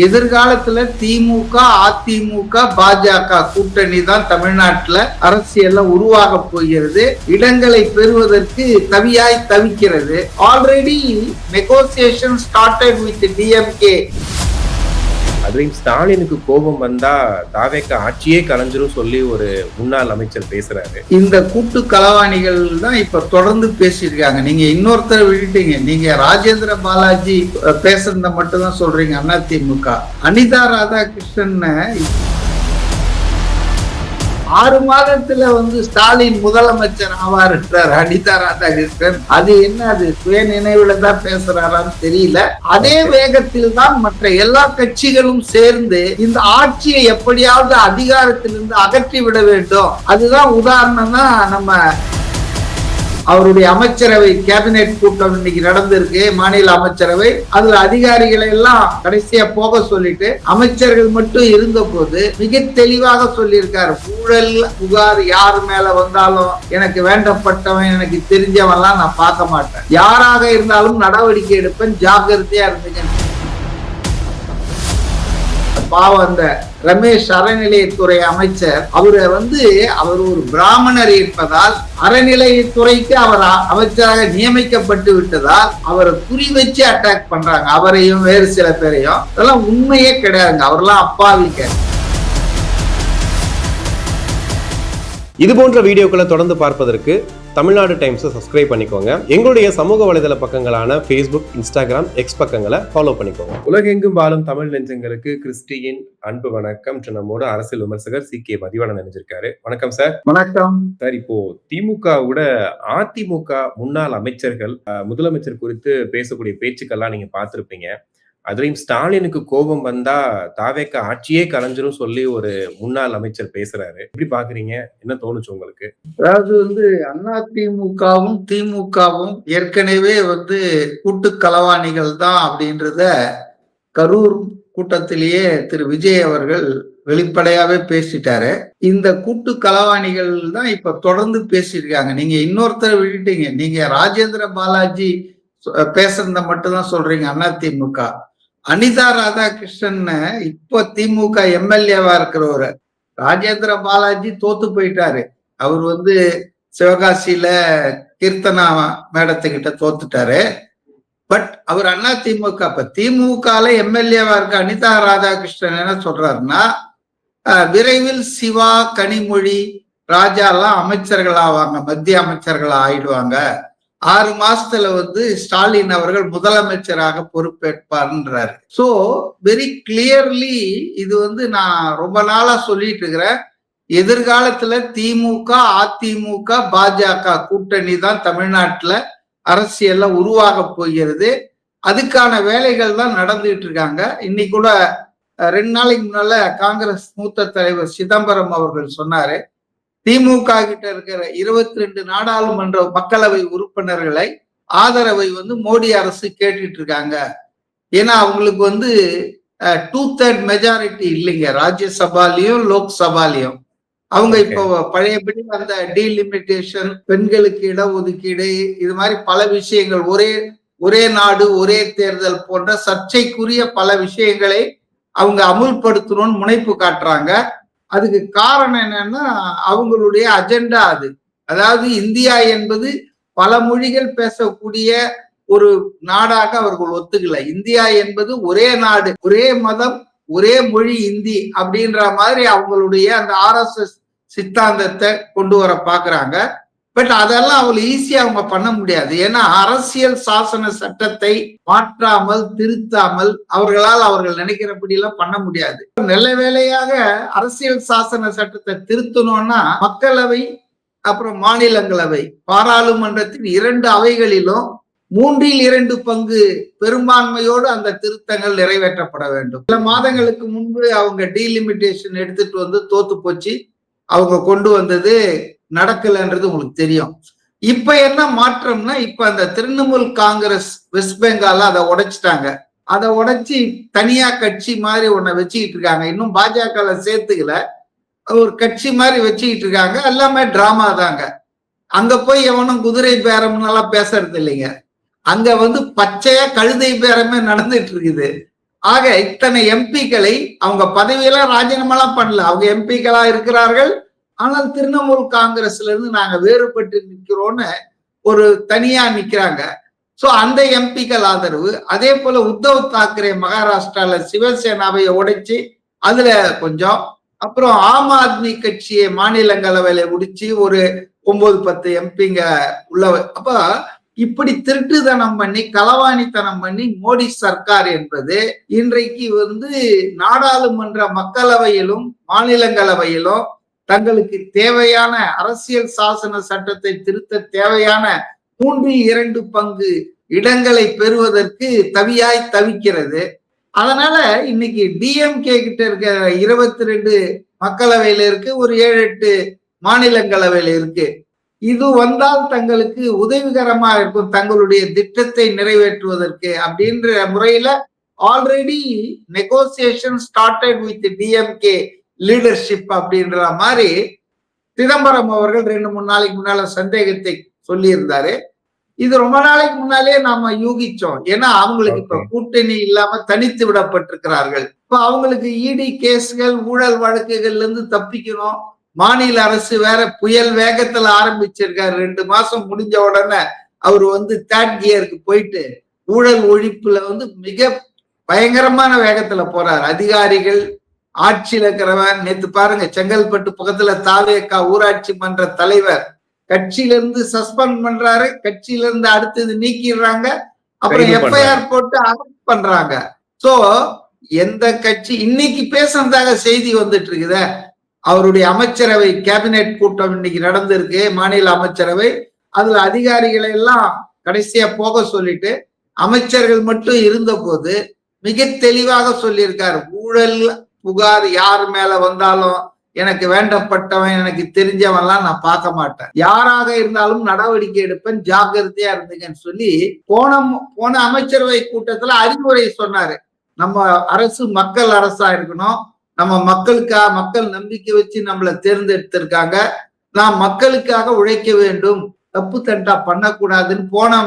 எதிர்காலத்துல திமுக, அதிமுக, பாஜக கூட்டணி தான் தமிழ்நாட்டுல அரசியல்ல உருவாக போகிறது. இடங்களை பெறுவதற்கு தவியாய் தவிக்கிறது. Already negotiation started with DMK. அதுலயும் ஸ்டாலினுக்கு கோபம் வந்தா தாவேக ஆட்சியே கலைஞ்சிரும் சொல்லி ஒரு முன்னாள் அமைச்சர் பேசுறாரு. இந்த கூட்டு களவாணிகள் தான் இப்ப தொடர்ந்து பேசியிருக்காங்க. நீங்க இன்னொருத்தர் விட்டுட்டீங்க. நீங்க ராஜேந்திர பாலாஜி பேசுறத மட்டும் தான் சொல்றீங்க. அதிமுக அனிதா ராதாகிருஷ்ணன் 6 மாதத்துல ஸ்டாலின் முதலமைச்சர் ஆவார்ன்றார் அனிதா ராதாகிருஷ்ணன். அது என்ன, அது சுய நினைவுல தான் பேசுறாரான்னு தெரியல. அதே வேகத்தில் தான் மற்ற எல்லா கட்சிகளும் சேர்ந்து இந்த ஆட்சியை எப்படியாவது அதிகாரத்திலிருந்து அகற்றி விட வேண்டும். அதுதான் உதாரணம் தான் நம்ம அவருடைய அமைச்சரவை கேபினெட் கூட்டம் இன்னைக்கு நடந்திருக்கு. மாநில அமைச்சரவை அதுல அதிகாரிகளை எல்லாம் கடைசியா போக சொல்லிட்டு அமைச்சர்கள் மட்டும் இருந்த போது மிக தெளிவாக சொல்லியிருக்காரு. ஊழல் புகார் யார் மேல வந்தாலும் எனக்கு வேண்டப்பட்டவன், எனக்கு தெரிஞ்சவன்லாம் நான் பார்க்க மாட்டேன். யாராக இருந்தாலும் நடவடிக்கை எடுப்பேன், ஜாக்கிரதையா இருந்துங்க. பாவம் அந்த ரமேஷ் அறநிலையத்துறை அமைச்சர் அவர் ஒரு பிராமணர் இருப்பதால் அறநிலையத்துறைக்கு அவர் அமைச்சராக நியமிக்கப்பட்டு விட்டதால் அவரை குறி வச்சு அட்டாக் பண்றாங்க. அவரையும் வேறு சில பேரையும். அதெல்லாம் உண்மையே கிடையாதுங்க. அவரெல்லாம் அப்பாவிக்க. இது போன்ற வீடியோக்களை தொடர்ந்து பார்ப்பதற்கு தமிழ்நாடு டைம்ஸை சப்ஸ்கிரைப் பண்ணிக்கோங்க. எங்களுடைய சமூக வலைதள பக்கங்களான ஃபேஸ்புக், இன்ஸ்டாகிராம், எக்ஸ் பக்கங்களை ஃபாலோ பண்ணிக்கோங்க. உலகெங்கும் வாழும் தமிழ் நெஞ்சங்களுக்கு கிறிஸ்டியின் அன்பு வணக்கம். நம்மோட அரசியல் விமர்சகர் CK மதிவாணன் நினைஞ்சிருக்காரு. வணக்கம் சார். வணக்கம் சார். இப்போ திமுகவோட அதிமுக முன்னாள் அமைச்சர்கள் முதலமைச்சர் குறித்து பேசக்கூடிய பேச்சுக்கள்லாம் நீங்க பார்த்திருப்பீங்க. அதுலயும் ஸ்டாலினுக்கு கோபம் வந்தா தாவேக ஆட்சியே கலைஞ்சிரும் சொல்லி ஒரு முன்னாள் அமைச்சர் பேசுறாரு. எப்படி பாக்குறீங்க? என்ன தோணுச்சு உங்களுக்கு? அதாவது அதிமுகவும் திமுகவும் ஏற்கனவே கூட்டு களவாணிகள் தான் அப்படின்றத கரூர் கூட்டத்திலேயே திரு விஜய் அவர்கள் வெளிப்படையாவே பேசிட்டாரு. இந்த கூட்டு களவாணிகள் தான் இப்ப தொடர்ந்து பேசியிருக்காங்க. நீங்க இன்னொருத்தர் விட்டுட்டீங்க. நீங்க ராஜேந்திர பாலாஜி பேசுறத மட்டும் தான் சொல்றீங்க. அதிமுக அனிதா ராதாகிருஷ்ணன் இப்போ திமுக எம்எல்ஏவா இருக்கிறவர். ராஜேந்திர பாலாஜி தோத்து போயிட்டாரு. அவர் சிவகாசியில கீர்த்தனா மேடத்துக்கிட்ட தோத்துட்டாரு. பட் அவர் அதிமுக இப்ப திமுகல எம்எல்ஏவா இருக்க அனிதா ராதாகிருஷ்ணன் என்ன சொல்றாருன்னா, விரைவில் சிவா, கனிமொழி, ராஜா எல்லாம் அமைச்சர்கள் ஆவாங்க, மத்திய அமைச்சர்கள் ஆயிடுவாங்க. 6 மாசத்துல ஸ்டாலின் அவர்கள் முதலமைச்சராக பொறுப்பேற்பார்ன்றாரு. சோ வெரி கிளியர்லி இது நான் ரொம்ப நாளா சொல்லிட்டு இருக்கிறேன். எதிர்காலத்துல திமுக, அதிமுக, பாஜக கூட்டணி தான் தமிழ்நாட்டுல அரசியல்ல உருவாக போகிறது. அதுக்கான வேலைகள் தான் நடந்துட்டு இருக்காங்க. இன்னைக்கு கூட 2 நாளைக்கு முன்னால காங்கிரஸ் மூத்த தலைவர் சிதம்பரம் அவர்கள் சொன்னாரு, திமுக கிட்ட இருக்கிற 22 நாடாளுமன்ற மக்களவை உறுப்பினர்களை ஆதரவை மோடி அரசு கேட்டுட்டு இருக்காங்க. ஏன்னா அவங்களுக்கு 2/3 மெஜாரிட்டி இல்லைங்க ராஜ்யசபாலையும் லோக்சபாலையும். அவங்க இப்போ பழையபடி அந்த டீலிமிட்டேஷன், பெண்களுக்கு இடஒதுக்கீடு, இது மாதிரி பல விஷயங்கள், ஒரே நாடு ஒரே தேர்தல் போன்ற சர்ச்சைக்குரிய பல விஷயங்களை அவங்க அமுல்படுத்தணும்னு முனைப்பு காட்டுறாங்க. அதுக்கு காரணம் என்னன்னா அவங்களுடைய அஜெண்டா அது. அதாவது இந்தியா என்பது பல மொழிகள் பேசக்கூடிய ஒரு நாடாக அவர்கள் ஒத்துக்கல. இந்தியா என்பது ஒரே நாடு, ஒரே மதம், ஒரே மொழி இந்தி அப்படின்ற மாதிரி அவங்களுடைய அந்த RSS சித்தாந்தத்தை கொண்டு வர பாக்குறாங்க. பட் அதெல்லாம் அவ்வளவு ஈஸியா அவங்க பண்ண முடியாது. ஏன்னா அரசியல் சாசன சட்டத்தை மாற்றாமல், திருத்தாமல் அவர்கள் நினைக்கிறபடி எல்லாம் பண்ண முடியாது. நல்ல வேளையாக அரசியல் சாசன சட்டத்தை திருத்தணும்னா மக்களவை அப்புறம் மாநிலங்களவை, பாராளுமன்றத்தின் 2 அவைகளிலும் 3/2 பங்கு பெரும்பான்மையோடு அந்த திருத்தங்கள் நிறைவேற்றப்பட வேண்டும். சில மாதங்களுக்கு முன்பு அவங்க டீலிமிட்டேஷன் எடுத்துட்டு தோத்து போச்சு. அவங்க கொண்டு வந்தது நடக்கலன்றது உங்களுக்கு தெரியும். இப்ப என்ன மாற்றம்னா, இப்ப அந்த திரிணாமுல் காங்கிரஸ் வெஸ்ட் பெங்கால அதை உடைச்சிட்டாங்க. அதை உடைச்சி தனியா கட்சி மாதிரி ஒன்ன வச்சுக்கிட்டு இருக்காங்க. இன்னும் பாஜக சேர்த்துக்கல, ஒரு கட்சி மாதிரி வச்சுக்கிட்டு இருக்காங்க. எல்லாமே டிராமா தாங்க. அங்க போய் எவனும் குதிரை பேரம்னு எல்லாம் பேசுறது இல்லைங்க. அங்க பச்சையா கழுதை பேரமே நடந்துட்டு இருக்குது. ஆக இத்தனை எம்பிக்களை அவங்க பதவியெல்லாம் ராஜினாமெல்லாம் பண்ணல, அவங்க எம்பிக்களா இருக்கிறார்கள். ஆனால் திரிணாமுல் காங்கிரஸ்ல இருந்து நாங்க வேறுபட்டு நிக்கிறோம்னு ஒரு தனியா நிக்கிறாங்க. சோ அந்த எம்பிக்கள் ஆதரவு. அதே போல உத்தவ் தாக்கரே மகாராஷ்டிரால சிவசேனாவை உடைச்சு அதுல கொஞ்சம், அப்புறம் ஆம் ஆத்மி கட்சியை மாநிலங்களவையில முடிச்சு ஒரு 9-10 எம்பிங்க உள்ள. அப்ப இப்படி திருட்டுத்தனம் பண்ணி களவாணித்தனம் பண்ணி மோடி சர்க்கார் என்பது இன்றைக்கு நாடாளுமன்ற மக்களவையிலும் மாநிலங்களவையிலும் தங்களுக்கு தேவையான அரசியல் சாசன சட்டத்தை திருத்த தேவையான 3/2 பங்கு இடங்களை பெறுவதற்கு தவியாய் தவிக்கிறது. அதனால இன்னைக்கு டிஎம்கே கிட்ட இருக்க 22 மக்களவையில இருக்கு, ஒரு 7-8 மாநிலங்களவையில இருக்கு. இது வந்தால் தங்களுக்கு உதவிகரமா இருக்கும் தங்களுடைய திட்டத்தை நிறைவேற்றுவதற்கு அப்படின்ற முறையில already negotiation started with DMK leadership அப்படின்ற மாதிரி சிதம்பரம் அவர்கள் 2-3 நாளைக்கு முன்னால சந்தேகத்தை சொல்லி இருந்தாரு. இது ரொம்ப நாளைக்கு முன்னாலே நாம யூகிச்சோம். ஏன்னா அவங்களுக்கு இப்ப கூட்டணி இல்லாம தனித்து விடப்பட்டிருக்கிறார்கள். இப்ப அவங்களுக்கு இடி கேஸ்கள் ஊழல் வழக்குகள்ல இருந்து தப்பிக்கணும். மாநில அரசு வேற புயல் வேகத்துல ஆரம்பிச்சிருக்காரு. 2 மாசம் முடிஞ்ச உடனே அவர் தேர்ட் கியருக்கு போயிட்டு ஊழல் ஒழிப்புல மிக பயங்கரமான வேகத்துல போறாரு. அதிகாரிகள் ஆட்சியில இருக்கிறவன், நேத்து பாருங்க செங்கல்பட்டு பக்கத்துல தாவேகா ஊராட்சி மன்ற தலைவர் கட்சியில இருந்து சஸ்பெண்ட் பண்றாரு, கட்சியில இருந்து அடுத்தது நீக்கிடுறாங்க, அப்புறம் எஃப்ஐஆர் போட்டு அரெஸ்ட் பண்றாங்க. சோ எந்த கட்சி இன்னைக்கு பேசுறதாக செய்தி வந்துட்டு இருக்குத, அவருடைய அமைச்சரவை கேபினெட் கூட்டம் இன்னைக்கு நடந்திருக்கு, மாநில அமைச்சரவை. அதுல அதிகாரிகளை எல்லாம் கடைசியா போக சொல்லிட்டு அமைச்சர்கள் மட்டும் இருந்த போது மிக தெளிவாக சொல்லியிருக்காரு, ஊழல் புகார் யார் மேல வந்தாலும் எனக்கு வேண்டப்பட்டவன் எனக்கு தெரிஞ்சவன்லாம் நான் பார்க்க மாட்டேன், யாராக இருந்தாலும் நடவடிக்கை எடுப்பேன், ஜாக்கிரதையா இருந்துங்கன்னு சொல்லி போன அமைச்சரவை கூட்டத்துல அறிவுரை சொன்னாரு. நம்ம அரசு மக்கள் அரசா இருக்கணும், நம்ம மக்கள் நம்பிக்கை வச்சு நம்மளை தேர்ந்தெடுத்திருக்காங்க, நாம் மக்களுக்காக உழைக்க வேண்டும், தப்பு தண்டா பண்ணக்கூடாதுன்னு போன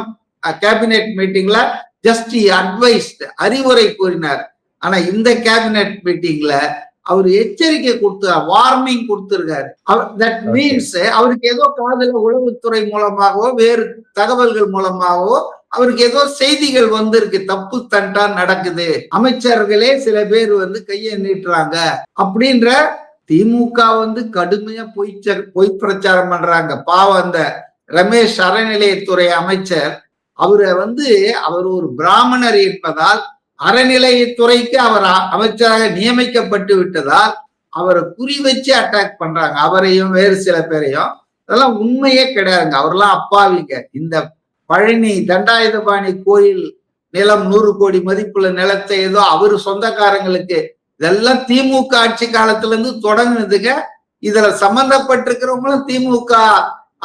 கேபினெட் மீட்டிங்ல ஜஸ்ட் அட்வைஸ்ட் அறிவுரை கூறினார். ஆனா இந்த கேபினெட் மீட்டிங்ல அவர் எச்சரிக்கை கொடுத்தார், வார்னிங் கொடுத்திருக்காரு. தட் மீன்ஸ் அவருக்கு ஏதோ காதல உளவுத்துறை மூலமாகவோ வேறு தகவல்கள் மூலமாகவோ அவருக்கு ஏதோ செய்திகள் வந்திருக்கு, தப்பு தண்டா நடக்குது, அமைச்சர்களே சில பேர் கையை நீட்டுறாங்க அப்படின்ற. திமுக கடுமையா பொய் பிரச்சாரம் பண்றாங்க. பாவம் அந்த ரமேஷ் அறநிலையத்துறை அமைச்சர், அவர் ஒரு பிராமணர் என்பதால் அறநிலையத்துறைக்கு அவர் அமைச்சராக நியமிக்கப்பட்டு விட்டதால் அவரை குறி வச்சு அட்டாக் பண்றாங்க, அவரையும் வேறு சில பேரையும். அதெல்லாம் உண்மையே கிடையாதுங்க, அவரெல்லாம் அப்பாவிங்க. இந்த பழனி தண்டாயுதபாணி கோயில் நிலம் 100 கோடி மதிப்புள்ள நிலத்தை ஏதோ அவரு சொந்தக்காரங்களுக்கு, இதெல்லாம் திமுக ஆட்சி காலத்துல இருந்து தொடங்குனதுங்க. இதுல சம்பந்தப்பட்டிருக்கிறவங்களும் திமுக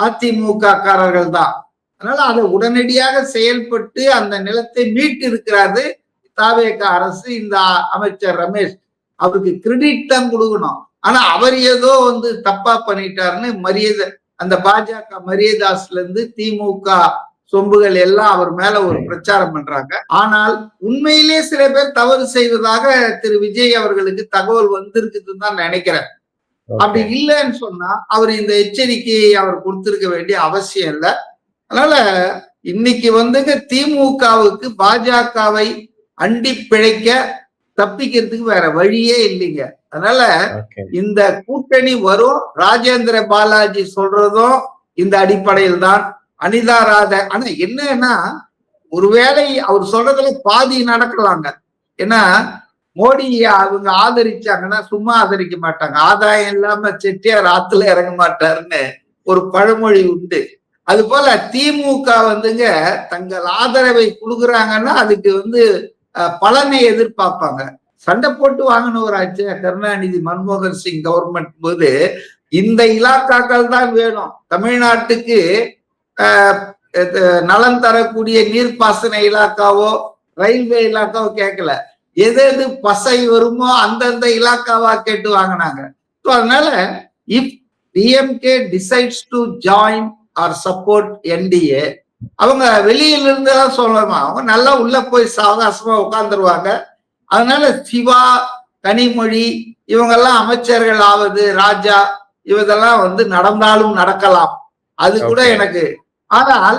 அதிமுக காரர்கள் தான். அதனால அதை உடனடியாக செயல்பட்டு அந்த நிலத்தை மீட்டு இருக்கிறாரு தாவேக அரசு. இந்த அமைச்சர் ரமேஷ் அவருக்கு கிரெடிட் தான் கொடுக்கணும். ஆனா அவர் ஏதோ தப்பா பண்ணிட்டாருன்னு மரியாதை, அந்த பாஜக மரியதாஸ்ல இருந்து திமுக சொம்புகள் எல்லாம் அவர் மேல ஒரு பிரச்சாரம் பண்றாங்க. ஆனால் உண்மையிலே சில பேர் தவறு செய்வதாக திரு விஜய் அவர்களுக்கு தகவல் வந்திருக்குதுன்னு தான் நினைக்கிறேன். அப்படி இல்லைன்னு சொன்னா அவர் இந்த எச்சரிக்கையை அவர் கொடுத்திருக்க வேண்டிய அவசியம் இல்லை. அதனால இன்னைக்கு திமுகவுக்கு பாஜகவை அண்டி பிழைக்க தப்பிக்கிறதுக்கு வேற வழியே இல்லைங்க. அதனால இந்த கூட்டணி வரும். ராஜேந்திர பாலாஜி சொல்றதும் இந்த அடிப்படையில் தான். அனிதா ராதா, ஆனா என்னன்னா ஒருவேளை அவர் சொல்றதுல பாதி நடக்கலாங்க. ஏன்னா மோடி அவங்க ஆதரிச்சாங்கன்னா சும்மா ஆதரிக்க மாட்டாங்க, ஆதாயம் இல்லாம செட்டியார் ஆத்துல இறங்க மாட்டாருன்னு ஒரு பழமொழி உண்டு. அது போல திமுக தங்கள் ஆதரவை கொடுக்குறாங்கன்னா அதுக்கு பலனை எதிர்பார்ப்பாங்க. சண்டை போட்டு வாங்கினவராச்சு கருணாநிதி மன்மோகன் சிங் கவர்மெண்ட் போது இந்த இலாக்காக்கள் தான் வேணும், தமிழ்நாட்டுக்கு நலன் தரக்கூடிய நீர்ப்பாசன இலாக்காவோ ரயில்வே இலாக்காவோ கேட்கல, எது பசை வருமோ அந்தந்த இலாக்காவா கேட்டு வாங்கினாங்க. அதனால if DMK decides to join or support NDA, அவங்க வெளியில இருந்தெல்லாம் சொல்லலாம், அவங்க நல்லா உள்ள போய் சாவகாசமா உட்கார்ந்துருவாங்க. அதனால சிவா, கனிமொழி இவங்கெல்லாம் அமைச்சர்கள் ஆவது, ராஜா இவதெல்லாம் வந்து நடந்தாலும் நடக்கலாம். அது கூட எனக்கு. ஆனால்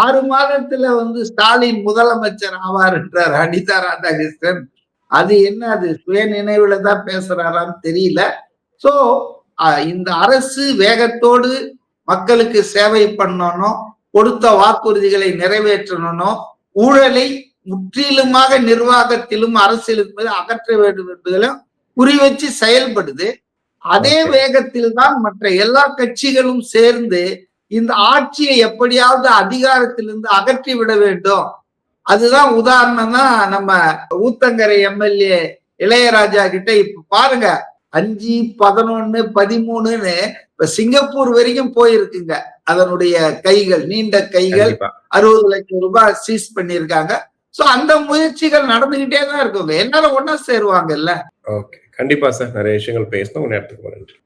6 மாதத்துல வந்து ஸ்டாலின் முதலமைச்சர் ஆவார் என்றார் அனிதா ராதாகிருஷ்ணன். அது என்ன, அது சுய நினைவுல தான் பேசுறாரான்னு தெரியல. சோ இந்த அரசு வேகத்தோடு மக்களுக்கு சேவை பண்ணணும், கொடுத்த வாக்குறுதிகளை நிறைவேற்றணும், ஊழலை முற்றிலுமாக நிர்வாகத்திலும் அரசியலும் அகற்ற வேண்டும் என்பதிலும் குறி வச்சு செயல்படுது. அதே வேகத்தில் தான் மற்ற எல்லா கட்சிகளும் சேர்ந்து இந்த ஆட்சியை எப்படியாவது அதிகாரத்திலிருந்து அகற்றி விட வேண்டும். அதுதான் உதாரணம் தான் நம்ம ஊத்தங்கரை எம்எல்ஏ இளையராஜா கிட்ட இப்ப பாருங்க 5, 11, 13ன்னு இப்ப சிங்கப்பூர் வரைக்கும் போயிருக்குங்க. அதனுடைய கைகள், நீண்ட கைகள் 60 லட்சம் ரூபாய் சீஸ் பண்ணிருக்காங்க. சோ அந்த முயற்சிகள் நடந்துகிட்டே தான் இருக்குங்க. எல்லாரும் ஒன்னா சேருவாங்கல்ல. ஓகே, கண்டிப்பா சார். நிறைய விஷயங்கள் பேசணும். நேரத்துக்கு நன்றி.